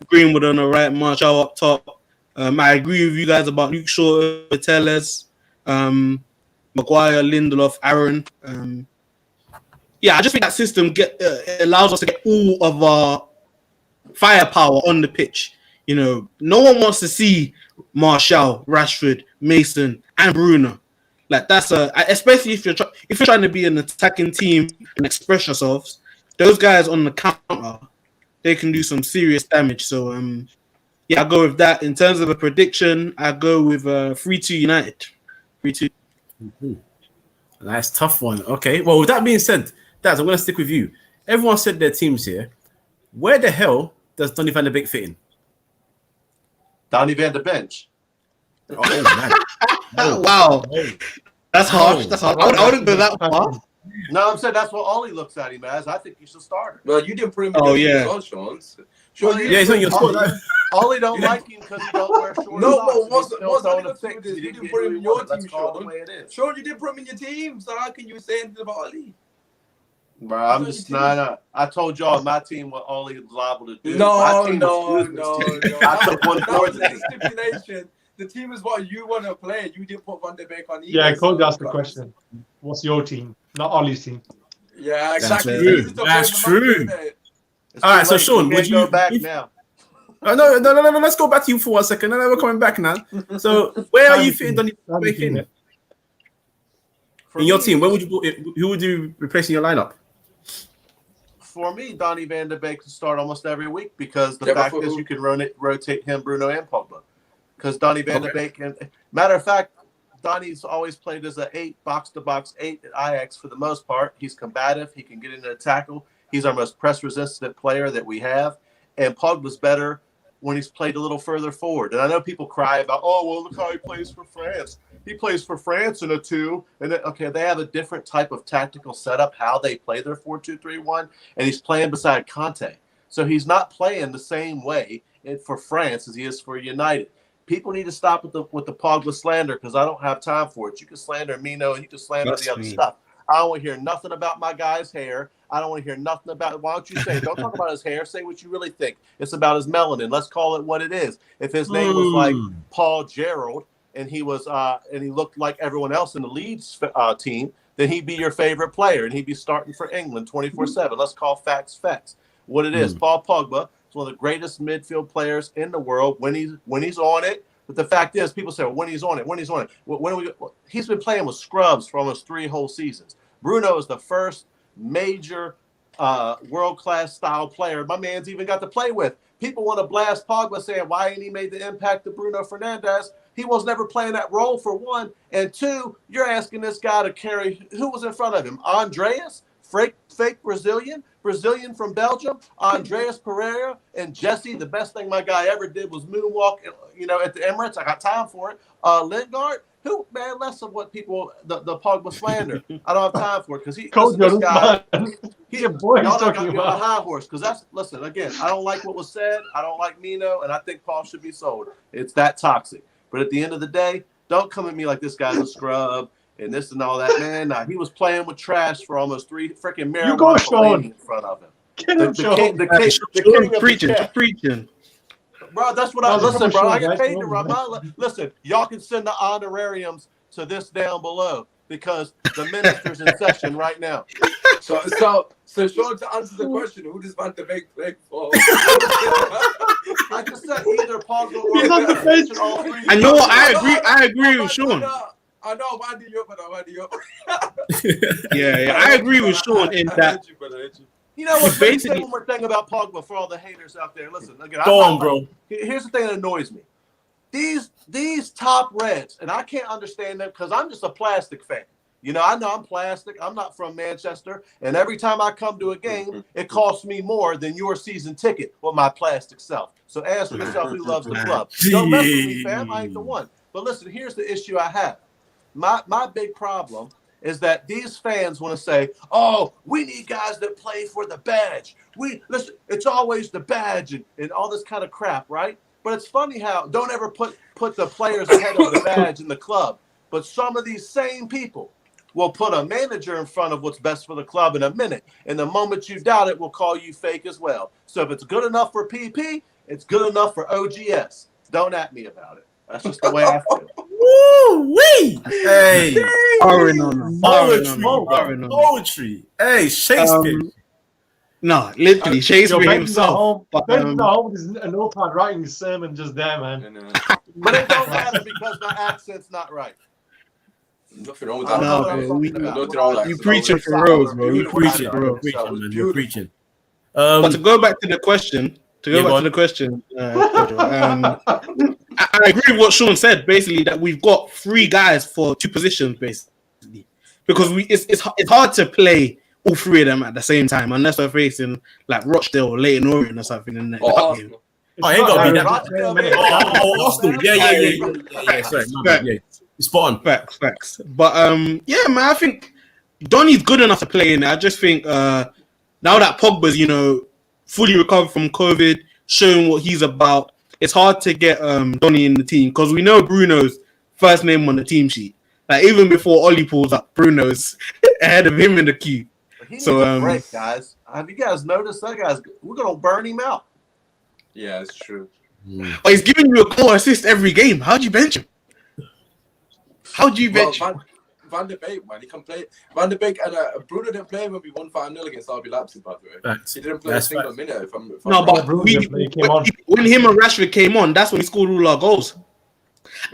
Greenwood on the right, Martial up top. I agree with you guys about Luke Shaw, Tellez, Maguire, Lindelof, Aaron. I just think that system allows us to get all of our firepower on the pitch. No one wants to see Martial, Rashford, Mason, and Bruno. Like that's especially if you're trying to be an attacking team and express yourselves. Those guys on the counter, they can do some serious damage. So I go with that. In terms of a prediction, I go with 3-2 United. 3-2. Mm-hmm. Nice, tough one. Okay. Well, with that being said, Daz, I'm going to stick with you. Everyone said their teams here. Where the hell does Donny van de Beek fit in? Donny van de Bench. Oh, man. Oh, wow. Oh. That's harsh. That's harsh. I wouldn't go that far. No, I'm saying that's what Ollie looks at him as. I think you should start him. Well, you didn't put him in Oh, your yeah. team as well, Sean. Sean, Yeah, he's on your squad. Ollie don't like him because he don't wear short No, socks. but what's He's the still difference throwing with a this? six. You didn't put him in your team, Let's call it the Sean. way it is. Sean, you didn't put him in your team, so how can you say anything about Ali? Bro, I'm just not. I told y'all my team what Ollie is liable to do. No. I took one That for was the stipulation. The team is what you want to play. You didn't put Van de Beek on either. Yeah, Kojo asked the so- question. What's your team? Not Ollie's team. Yeah, exactly. true. This is the That's point of the true. match, isn't it? All right, so Sean, would would go you back now? No. Let's go back to you for 1 second. No, we're coming back now. So, where are you fitting Donny van de Beek in? For In your me- team, where would you? Who would you replace in your lineup? For me, Donny van de Beek can start almost every week because the Yeah, but fact for is who? you can rotate him, Bruno, and Pogba. Because Donny van de Okay. Beek, and matter of fact, Donny's always played as an 8, box-to-box 8 at Ajax for the most part. He's combative. He can get into a tackle. He's our most press-resistant player that we have. And Pogba's better when he's played a little further forward. And I know people cry about, oh, well, look how he plays for France. He plays for France in a 2. And then, okay, they have a different type of tactical setup, how they play their 4-2-3-1. And he's playing beside Conte. So he's not playing the same way for France as he is for United. People need to stop with the Pogba slander because I don't have time for it. You can slander Mino and you can slander That's the other sweet. stuff. I don't want to hear nothing about my guy's hair. I don't want to hear nothing about. Why don't you say? Don't talk about his hair. Say what you really think. It's about his melanin. Let's call it what it is. If his name was like Paul Gerald and he was and he looked like everyone else in the Leeds team, then he'd be your favorite player and he'd be starting for England 24/7. Let's call facts facts. What it is. Paul Pogba is one of the greatest midfield players in the world when he's on it. But the fact is, people say, well, when he's on it. He's been playing with scrubs for almost 3 whole seasons. Bruno is the first major world-class style player my man's even got to play with. People want to blast Pogba saying, why ain't he made the impact of Bruno Fernandes? He was never playing that role, for one. And 2, you're asking this guy to carry – who was in front of him? Andreas, fake Brazilian from Belgium, Andreas Pereira, and Jesse. The best thing my guy ever did was moonwalk, at the Emirates. I got time for it. Lingard, who, man, less of what people, the Pogba slander. I don't have time for it because this guy, Your boy y'all he's got talking me on a about. high horse because listen, again, I don't like what was said. I don't like Mino, and I think Paul should be sold. It's that toxic. But at the end of the day, don't come at me like this guy's a scrub and this and all that, man. Nah, he was playing with trash for almost 3 freaking You go, marijuana Sean. in front of him. Get him, Sean. The king of the Preaching, chat. preaching. Bro, that's what I That was a listen, bro. couple I get shows, paid right? to run my listen. Y'all can send the honorariums to this down below because the minister's in session right now. So Sean, to answer the question, who does Van de Beek play for? I just said either Pogba or He's on the bench. all 3. I know. I agree with Sean. I know, I'm winding you up, but I'm winding you up. Yeah. I agree with Sean in that. You know what? Let me say Basically- one more thing about Pogba for all the haters out there. Listen, again, Go on, bro. Here's the thing that annoys me. These top reds, and I can't understand them because I'm just a plastic fan. I know I'm plastic. I'm not from Manchester. And every time I come to a game, it costs me more than your season ticket with my plastic self. So ask yourself who loves the club. Don't mess with me, fam. I ain't the one. But listen, here's the issue I have. My big problem is that these fans want to say, oh, we need guys that play for the badge. Listen, it's always the badge and all this kind of crap, right? But it's funny how don't ever put the players ahead of the badge in the club. But some of these same people will put a manager in front of what's best for the club in a minute. And the moment you doubt it, we'll call you fake as well. So if it's good enough for PP, it's good enough for OGS. Don't at me about it. That's just the way I feel. Woo-wee! Hey, poetry. Hey, Shakespeare. No, literally Shakespeare himself. But Ben's not home. There's a notepad writing his sermon just there, man. But it don't matter because my accent's not right. Nothing wrong with I that. don't know No, what I'm bro, talking about. Nothing wrong with that. you preaching for reals, bro. You You're preaching, preaching, bro. you're preaching, man. You're preaching. But to go back to the question, Yeah, go on. I agree with what Sean said. Basically, that we've got 3 guys for 2 positions. Basically, because it's hard to play all three of them at the same time unless we're facing like Rochdale or Leyton Orient or something in the cup game. It's I ain't not gotta be Aaron that. Ramsey. Oh, Arsenal. Yeah. Sorry, my bad. Yeah, spot on. Facts. But yeah, man, I think Donny's good enough to play in it. I just think now that Pogba's fully recovered from COVID, showing what he's about, it's hard to get Donny in the team because we know Bruno's first name on the team sheet. Like even before Ollie pulls up, Bruno's ahead of him in the queue. He needs a break, guys. Have you guys noticed that guy's? We're gonna burn him out. Yeah, it's true. But he's giving you a goal assist every game. How'd you bench him? Van de Beek, man, he can play. Van de Beek and Bruno didn't play when we won 5-0 against RB Leipzig, by the way. Facts. He didn't play a single minute. If I'm but when him and Rashford came on, that's when he scored all our goals.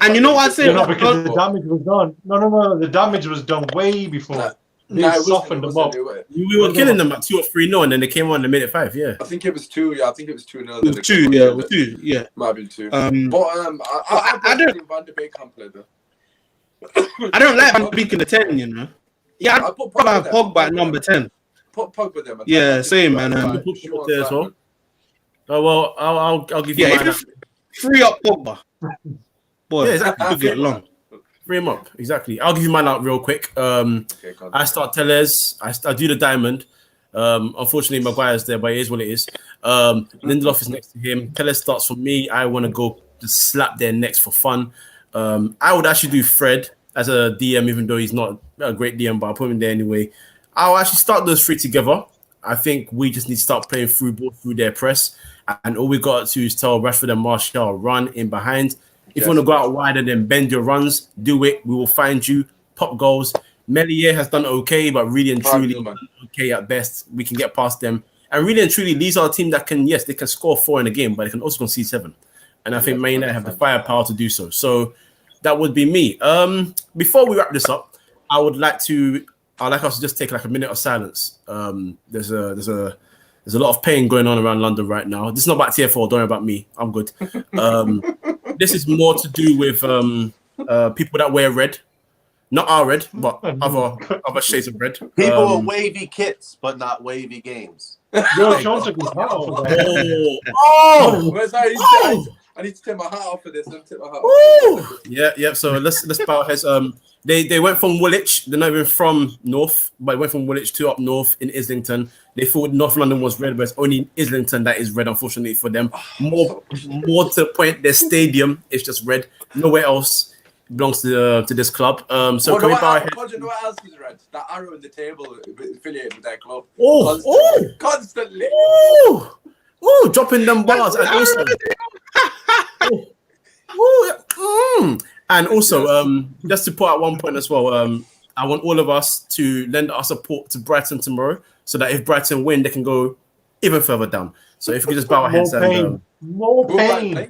And you know what I say? No, because the damage was done. No. The damage was done way before. They softened them up. We were killing them at 2 or 3-0, and then they came on in the minute 5. Yeah, I think it was 2. Yeah, I think it was 2-0. It was 2. Yeah, it was 2. Yeah, might have been 2. I don't think Van de Beek can play though. I don't like Van de Beek in the 10. Yeah, I put Pogba at number 10. Put Pogba there, man. Yeah, same, man. put Pogba there as well. Oh well, I'll give you. Yeah, free up Pogba. Boy, yeah, exactly. Could get long. Free him up, exactly. I'll give you mine out real quick. I start Tellez. I do the diamond. Unfortunately, Maguire's there, but it is what it is. Lindelof is next to him. Tellez starts for me. I want to go to slap their necks for fun. I would actually do Fred as a DM, even though he's not a great DM, but I'll put him there anyway. I'll actually start those three together. I think we just need to start playing through ball through their press, and all we got to is tell Rashford and Martial run in behind. If you want to go out wider, then bend your runs, do it. We will find you. Pop goals. Melier has done okay, but really and truly okay at best. We can get past them. And really and truly, these are a team that can, yes, they can score 4 in a game, but they can also concede 7. And I think Man United have the firepower to do so. So that would be me. Before we wrap this up, I'd like us to just take like a minute of silence. There's a lot of pain going on around London right now. This is not about TFL. Don't worry about me. I'm good. This is more to do with people that wear red. Not our red, but other shades of red. People with wavy kits, but not wavy games. Yo, Sean took his hat off. I need to take my hat off for this. Yeah. So let's bow our heads. They went from Woolwich. They're not even from North, but went from Woolwich to up north in Islington. They thought North London was red, but it's only Islington that is red, unfortunately for them. More to the point, their stadium is just red. Nowhere else belongs to this club. So can we bow our heads? You know what else is red? That arrow in the table affiliated with that club. Constantly. Dropping them bars. And also, and also, just to put out one point as well, I want all of us to lend our support to Brighton tomorrow, so that if Brighton win, they can go even further down. So if we could just bow our heads and more pain.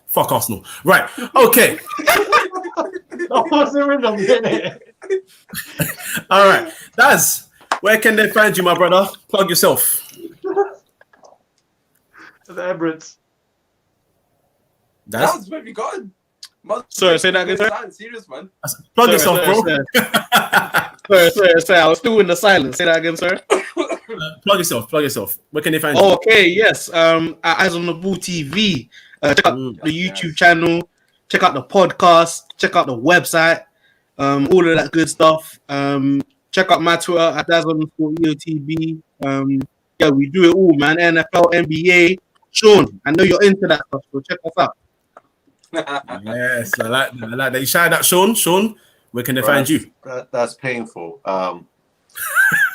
Fuck Arsenal. Right. Okay. That wasn't in a minute. All right. Daz, where can they find you, my brother? Plug yourself. The Emirates. That was where we got him. Sorry, say that again, sir. Serious, man. Plug yourself, bro. Sorry. I was still in the silence. Say that again, sir. Plug yourself. Where can they find you? Okay, yes. At Eyes on the Ball TV. Check out the YouTube channel. Check out the podcast. Check out the website. All of that good stuff. Check out my Twitter at Daz_EOTB. Yeah, we do it all, man. NFL, NBA. Sean, I know you're into that stuff, so check us out. Yes, I like that. You shout out Sean, where can they find you? That's painful.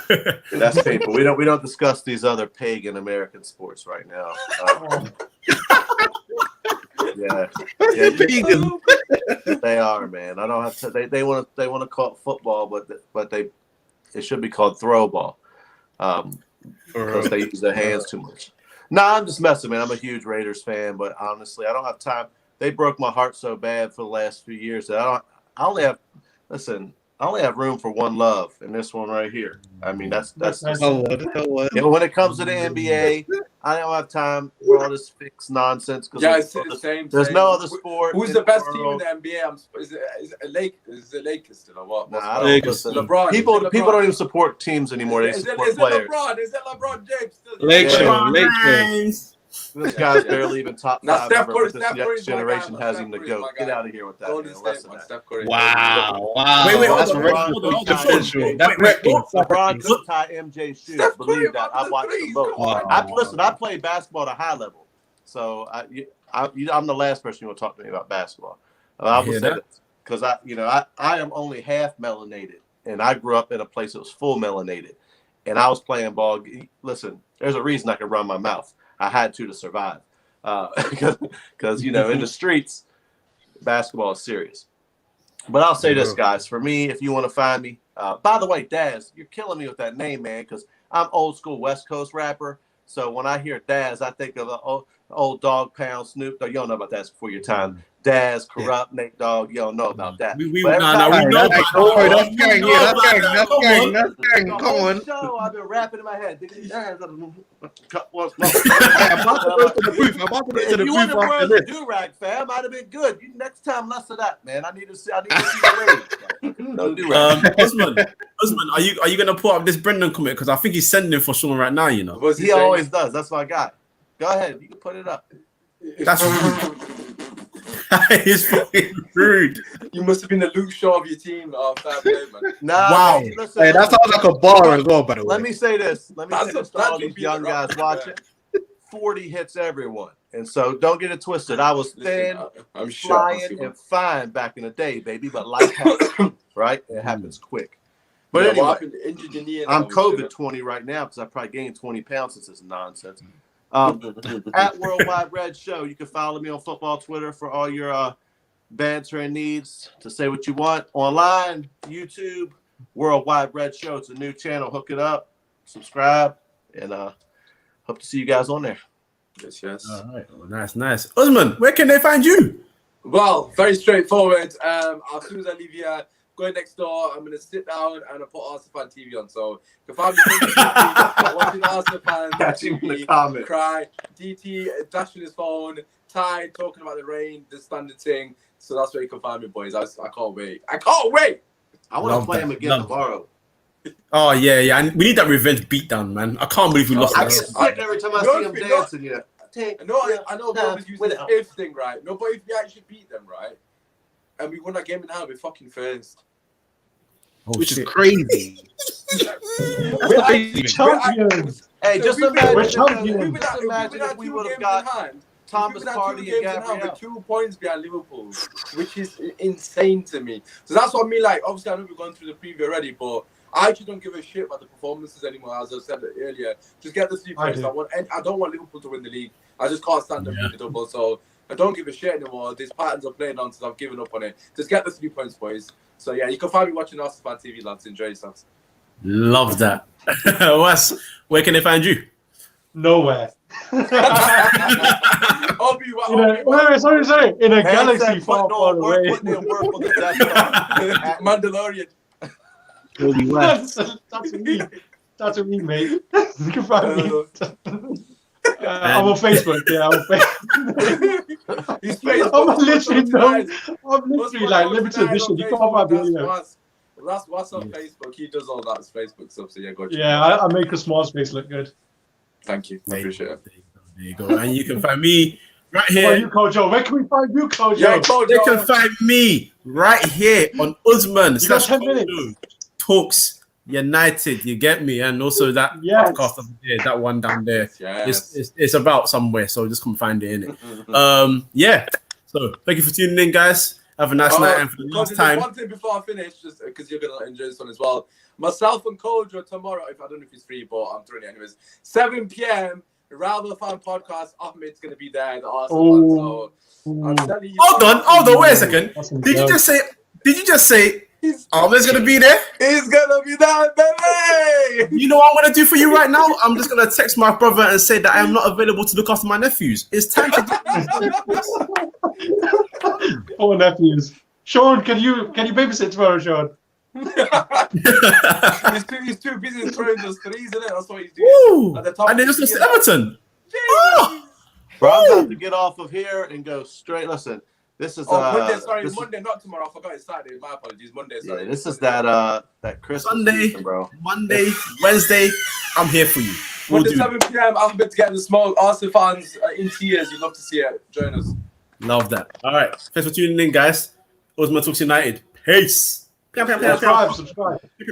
That's painful. We don't discuss these other pagan American sports right now. Yeah, they are, man. I don't have to. They want to call it football, but it should be called throw ball, because they use their hands too much. Nah, I'm just messing, man. I'm a huge Raiders fan, but honestly, I don't have time. They broke my heart so bad for the last few years that I only have room for one love, and this one right here. I mean, that's just, when it comes to the NBA, I don't have time for all this fixed nonsense. Yeah, it's the same. There's no other sport. Who's the best team in the NBA? Is it Lakers still or what? Nah, I don't listen. LeBron. People don't even support teams anymore. They support players. Is it LeBron James still? Lakers. This guy's barely even top Now, 5 ever, but this Steph next Curry's my generation guy, has Steph him to Curry's go. my Get guy. out of here with that. Golden Man. State, Less than man, that. Steph Curry. Wow. Wait, That's hold on. official. That's LeBron could tie MJ's shoes. Steph Curry Believe that. I about the watched them threes, both. come on. Listen, I played basketball at a high level, so I'm the last person you want to talk to me about basketball. I will say this because I am only half melanated, and I grew up in a place that was full melanated, and I was playing ball. Listen, there's a reason I could run my mouth. I had to survive. Because in the streets, basketball is serious. But I'll say this, guys. For me, if you want to find me, by the way, Daz, you're killing me with that name, man. Because I'm old school West Coast rapper. So when I hear Daz, I think of old Dog Pound, Snoop. You don't know about that before your time. Daz, Corrupt, Nate Dogg. You don't know about that. We know about That's gang. Come on. Show, I've been rapping in my head. If you want to wear the do-rag, fam, I'd have been good. Next time, less of that, man. I need to see the ratings. No do-rag. Usman, are you gonna put up this Brendan comment? Because I think he's sending for someone right now. He always does. That's my guy. Go ahead. You can put it up. That's rude. That is fucking rude. You must have been the Luke Shaw of your team. Fair play, man. Nah, wow. Man, listen, Hey, that sounds like a bar as well, by the way. Let me say this. To all these young guys watching. 40 hits everyone. And so don't get it twisted. I was thin, I'm flying, and fine back in the day, baby. But life happens, right? It happens quick. But anyway, I'm COVID 20 right now because I probably gained 20 pounds since this nonsense. At Worldwide Red Show, you can follow me on football Twitter for all your bantering needs to say what you want. Online, YouTube, Worldwide Red Show. It's a new channel. Hook it up, subscribe, and hope to see you guys on there. Yes. All right. Oh, nice. Usman, where can they find you? Well, very straightforward. As soon as I leave here, going next door, I'm going to sit down and I'll put Arsenal Fan TV on. So you can find me watching Arsenal Fan TV, cry, DT dashing his phone, Ty talking about the rain, the standard thing. So that's where you can find me, boys. I can't wait. I want to play him again tomorrow. Oh, yeah. And we need that revenge beatdown, man. I can't believe we lost I that. get sick every time I see him dancing. Yeah. I know we always use this if thing, right? No, but if we actually beat them, right? And we won that game in hand, we're fucking first. Which is crazy. We're champions. Hey, just imagine if we would have got Thomas Partey and Gabriel with 2 points behind Liverpool, which is insane to me. So that's what I mean. Like, obviously, I know we've gone through the preview already, but I actually don't give a shit about the performances anymore. As I said earlier, just get the 3 points. I don't want Liverpool to win the league. I just can't stand them with the double. So I don't give a shit anymore. These patterns are playing on, so I've given up on it. Just get the 3 points, boys. So yeah, you can find me watching Arsenal Fan TV, lads. Enjoy yourselves. Love that. Wes, where can they find you? Nowhere. Wait, sorry. In a galaxy far away. Mandalorian. That's me, mate. You can find me. I'm on Facebook. Yeah, I'm literally like limited edition. You can't find me anywhere. That's what's on Facebook. He does all that Facebook stuff. So yeah, go. Yeah, I make a small space look good. Thank you. I appreciate it. There you go. And you can find me right here. You, Kojo. Where can we find you, Kojo? Yeah, Kojo. You can find me right here on Usmaan You got 10 minutes. Talks United. You get me? And also that podcast up there, that one down there. Yes. It's about somewhere. So just come find it, innit? Yeah. So thank you for tuning in, guys. Have a nice night. And for the last time. One thing before I finish, just because you're going to enjoy this one as well. Myself and Kojo tomorrow, I don't know if he's free, but I'm throwing it anyways. 7 p.m. Rival Fan Podcast. Ahmed's going to be there. The Arsenal fan, so I'm telling you. Hold on. Wait a second. Did you just say Ahmed's going to be there? He's going to be there, baby! You know what I'm going to do for you right now? I'm just going to text my brother and say that I'm not available to look after my nephews. It's time to do Oh, nephews. Sean, can you babysit tomorrow, Sean? he's too busy throwing those threes, isn't it? That's what he's doing. And they just lost to Everton. Bro, I'm about to get off of here and go straight. Listen, this is Monday. Sorry, this Monday, not tomorrow. I forgot it's Saturday. My apologies. Monday. Is, Sorry. yeah, this is that Christmas Sunday, season, bro. Monday, Wednesday. I'm here for you. We'll Monday, do 7 p.m. Alphabet to get the small Arsenal fans in tears. You'd love to see it. Join us. Love that. All right. Thanks for tuning in, guys. Usmaan Talks United. Peace. Subscribe.